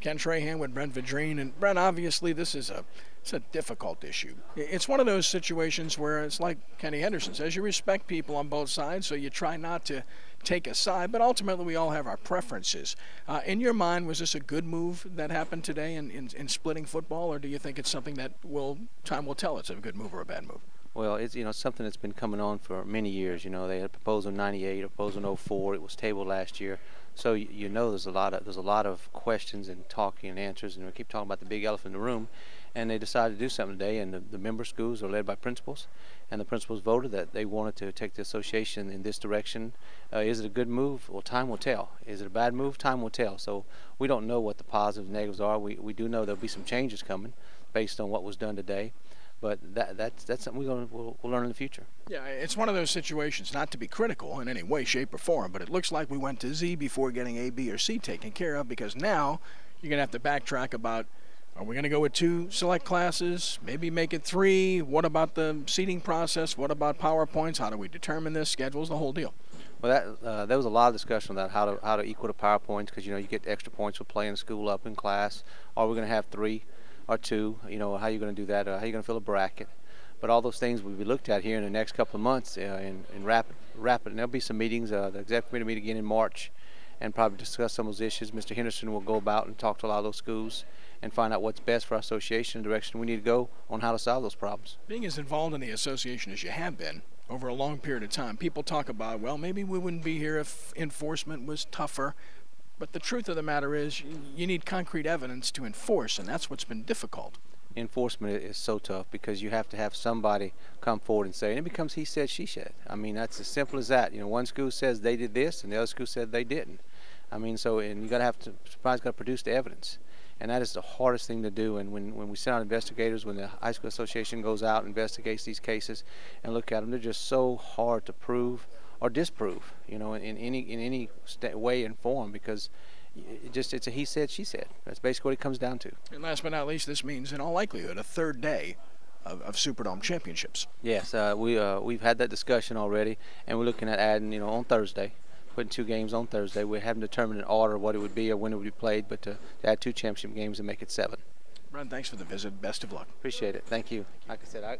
Ken Trahan with Brent Vidrine. And Brent, obviously this is it's a difficult issue. It's one of those situations where it's like Kenny Henderson says, you respect people on both sides, so you try not to take a side, but ultimately we all have our preferences. In your mind, was this a good move that happened today in splitting football, or do you think it's something that time will tell it's a good move or a bad move? Well, it's something that's been coming on for many years. They had a proposal in '98, a proposal in '04. It was tabled last year, so there's a lot of questions and talking and answers, and we keep talking about the big elephant in the room. And they decided to do something today, and the member schools are led by principals, and the principals voted that they wanted to take the association in this direction. Is it a good move? Well, time will tell. Is it a bad move? Time will tell. So we don't know what the positives and negatives are. We do know there'll be some changes coming based on what was done today. But that's something we'll learn in the future. Yeah, it's one of those situations, not to be critical in any way, shape, or form, but it looks like we went to Z before getting A, B, or C taken care of, because now you're going to have to backtrack about, are we going to go with 2 select classes, maybe make it 3? What about the seating process? What about PowerPoints? How do we determine this? Schedules, the whole deal. Well, there was a lot of discussion about how to equal the PowerPoints, because you get extra points for playing school up in class. Are we going to have 3 or 2? How are you going to do that? How are you going to fill a bracket? But all those things will be looked at here in the next couple of months in rapid. And there'll be some meetings. The executive committee meet again in March, and probably discuss some of those issues. Mr. Henderson will go about and talk to a lot of those schools and find out what's best for our association and the direction we need to go on how to solve those problems. Being as involved in the association as you have been over a long period of time, people talk about, well, maybe we wouldn't be here if enforcement was tougher. But the truth of the matter is you need concrete evidence to enforce, and that's what's been difficult. Enforcement is so tough because you have to have somebody come forward and say, and it becomes he said, she said. I mean, that's as simple as that. One school says they did this, and the other school said they didn't. I mean, and you got to have to, somebody's got to produce the evidence. And that is the hardest thing to do. And when we send out investigators, when the high school association goes out and investigates these cases and look at them, they're just so hard to prove or disprove, in any way and form, because it's a he said, she said. That's basically what it comes down to. And last but not least, this means in all likelihood a 3rd day of Superdome championships. Yes, we've had that discussion already, and we're looking at adding, on Thursday, putting 2 games on Thursday. We haven't determined an order what it would be or when it would be played, but to add 2 championship games and make it 7. Brent, thanks for the visit. Best of luck. Appreciate it. Thank you. Like I said,